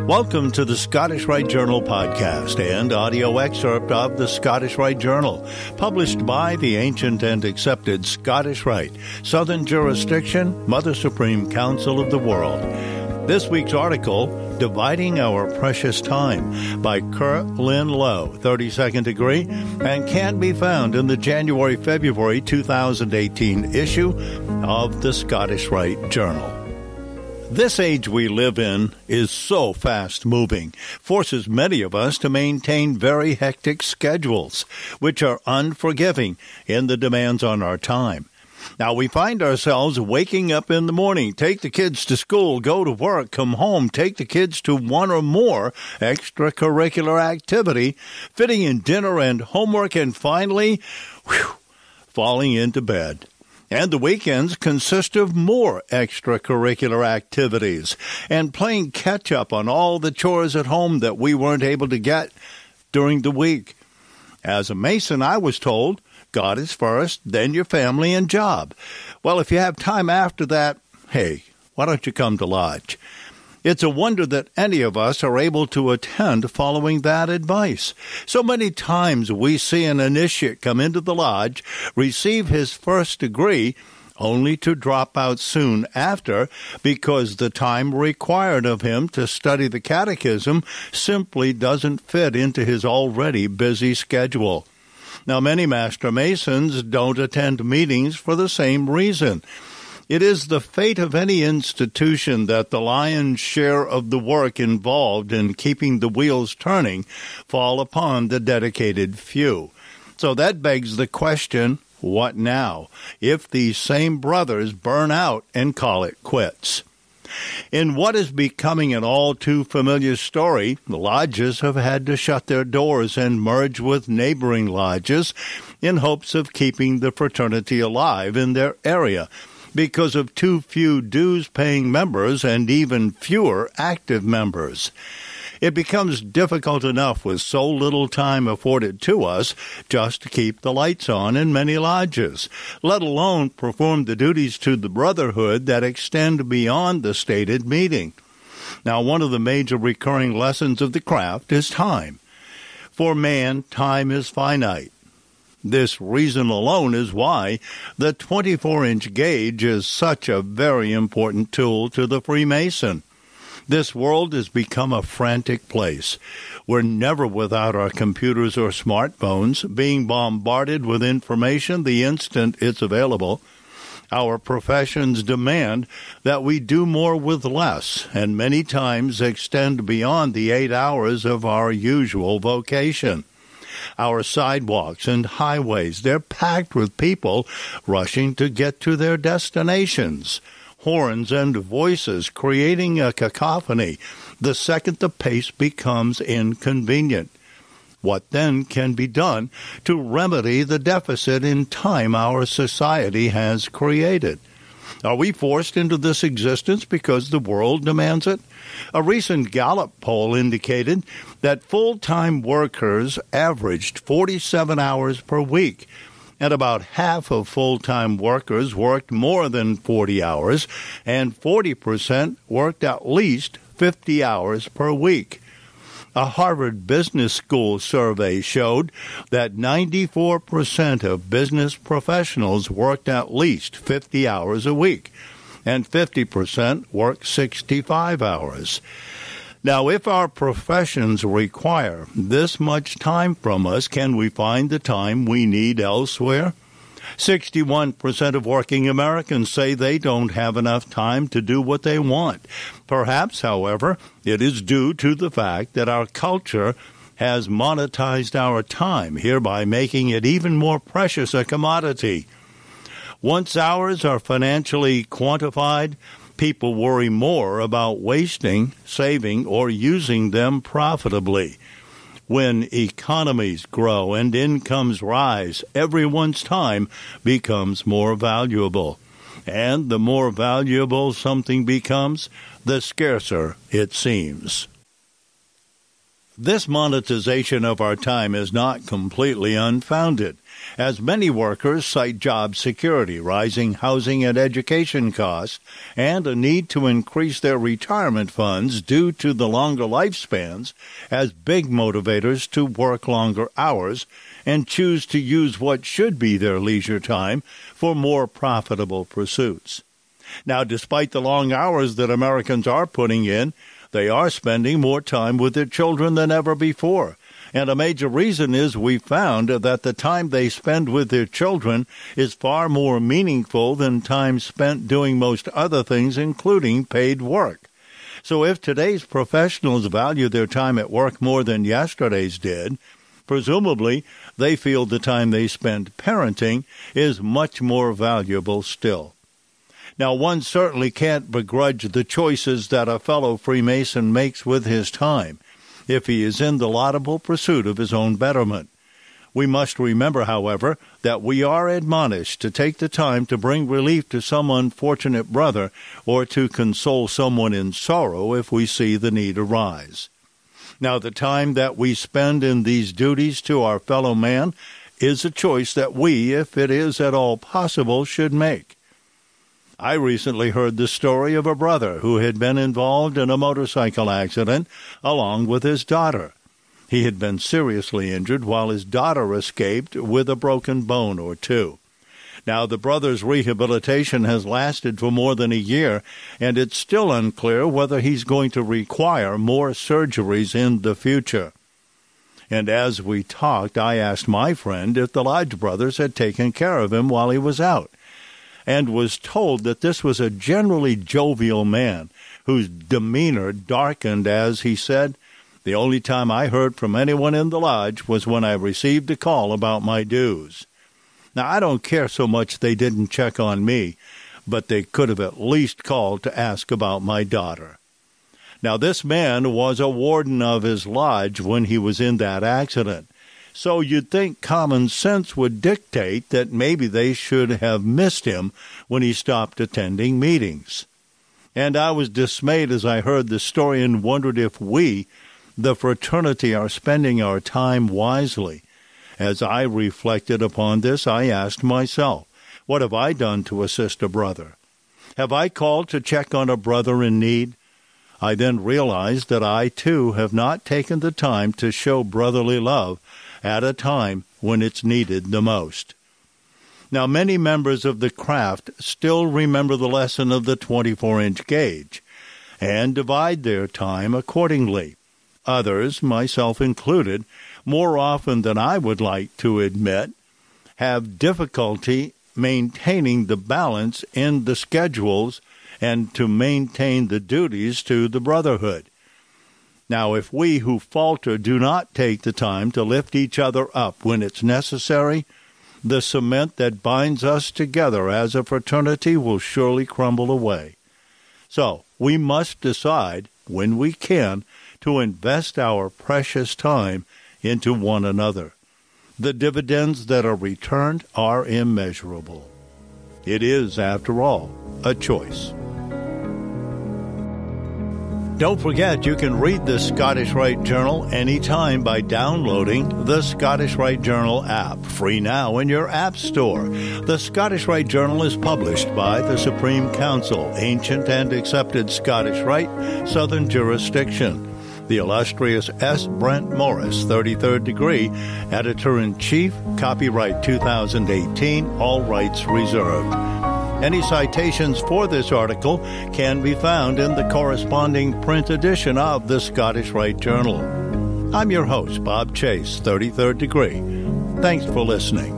Welcome to the Scottish Rite Journal podcast and audio excerpt of the Scottish Rite Journal, published by the ancient and accepted Scottish Rite, Southern Jurisdiction, Mother Supreme Council of the World. This week's article, Dividing Our Precious Time, by Curt Lynn Lowe, 32nd degree, and can be found in the January-February 2018 issue of the Scottish Rite Journal. This age we live in is so fast-moving, forces many of us to maintain very hectic schedules, which are unforgiving in the demands on our time. Now, we find ourselves waking up in the morning, take the kids to school, go to work, come home, take the kids to one or more extracurricular activity, fitting in dinner and homework, and finally, falling into bed. And the weekends consist of more extracurricular activities and playing catch-up on all the chores at home that we weren't able to get during the week. As a Mason, I was told, God is first, then your family and job. Well, if you have time after that, hey, why don't you come to Lodge? It's a wonder that any of us are able to attend following that advice. So many times we see an initiate come into the Lodge, receive his first degree, only to drop out soon after because the time required of him to study the catechism simply doesn't fit into his already busy schedule. Now, many Master Masons don't attend meetings for the same reason. It is the fate of any institution that the lion's share of the work involved in keeping the wheels turning fall upon the dedicated few. So that begs the question, what now, if these same brothers burn out and call it quits? In what is becoming an all-too-familiar story, the lodges have had to shut their doors and merge with neighboring lodges in hopes of keeping the fraternity alive in their area, because of too few dues-paying members and even fewer active members. It becomes difficult enough with so little time afforded to us just to keep the lights on in many lodges, let alone perform the duties to the brotherhood that extend beyond the stated meeting. Now, one of the major recurring lessons of the craft is time. For man, time is finite. This reason alone is why the 24-inch gauge is such a very important tool to the Freemason. This world has become a frantic place. We're never without our computers or smartphones, being bombarded with information the instant it's available. Our professions demand that we do more with less, and many times extend beyond the 8 hours of our usual vocation. Our sidewalks and highways, they're packed with people rushing to get to their destinations. Horns and voices creating a cacophony the second the pace becomes inconvenient. What then can be done to remedy the deficit in time our society has created? Are we forced into this existence because the world demands it? A recent Gallup poll indicated that full-time workers averaged 47 hours per week, and about half of full-time workers worked more than 40 hours, and 40% worked at least 50 hours per week. A Harvard Business School survey showed that 94% of business professionals worked at least 50 hours a week, and 50% worked 65 hours. Now, if our professions require this much time from us, can we find the time we need elsewhere? 61% of working Americans say they don't have enough time to do what they want. Perhaps, however, it is due to the fact that our culture has monetized our time, hereby making it even more precious a commodity. Once hours are financially quantified, people worry more about wasting, saving, or using them profitably. When economies grow and incomes rise, everyone's time becomes more valuable. And the more valuable something becomes, the scarcer it seems. This monetization of our time is not completely unfounded, as many workers cite job security, rising housing and education costs, and a need to increase their retirement funds due to the longer lifespans as big motivators to work longer hours and choose to use what should be their leisure time for more profitable pursuits. Now, despite the long hours that Americans are putting in, they are spending more time with their children than ever before. And a major reason is we found that the time they spend with their children is far more meaningful than time spent doing most other things, including paid work. So if today's professionals value their time at work more than yesterday's did, presumably they feel the time they spend parenting is much more valuable still. Now, one certainly can't begrudge the choices that a fellow Freemason makes with his time, if he is in the laudable pursuit of his own betterment. We must remember, however, that we are admonished to take the time to bring relief to some unfortunate brother or to console someone in sorrow if we see the need arise. Now, the time that we spend in these duties to our fellow man is a choice that we, if it is at all possible, should make. I recently heard the story of a brother who had been involved in a motorcycle accident along with his daughter. He had been seriously injured while his daughter escaped with a broken bone or two. Now, the brother's rehabilitation has lasted for more than a year, and it's still unclear whether he's going to require more surgeries in the future. And as we talked, I asked my friend if the Lodge brothers had taken care of him while he was out, and was told that this was a generally jovial man whose demeanor darkened as he said, "The only time I heard from anyone in the lodge was when I received a call about my dues." Now, I don't care so much they didn't check on me, but they could have at least called to ask about my daughter. Now, this man was a warden of his lodge when he was in that accident, so you'd think common sense would dictate that maybe they should have missed him when he stopped attending meetings. And I was dismayed as I heard the story and wondered if we, the fraternity, are spending our time wisely. As I reflected upon this, I asked myself, what have I done to assist a brother? Have I called to check on a brother in need? I then realized that I, too, have not taken the time to show brotherly love at a time when it's needed the most. Now, many members of the craft still remember the lesson of the 24-inch gauge and divide their time accordingly. Others, myself included, more often than I would like to admit, have difficulty maintaining the balance in the schedules and to maintain the duties to the brotherhood. Now, if we who falter do not take the time to lift each other up when it's necessary, the cement that binds us together as a fraternity will surely crumble away. So, we must decide, when we can, to invest our precious time into one another. The dividends that are returned are immeasurable. It is, after all, a choice. Don't forget, you can read the Scottish Rite Journal anytime by downloading the Scottish Rite Journal app, free now in your app store. The Scottish Rite Journal is published by the Supreme Council, Ancient and Accepted Scottish Rite, Southern Jurisdiction. The illustrious S. Brent Morris, 33rd degree, Editor-in-Chief, copyright 2018, all rights reserved. Any citations for this article can be found in the corresponding print edition of the Scottish Rite Journal. I'm your host, Bob Chase, 33rd degree. Thanks for listening.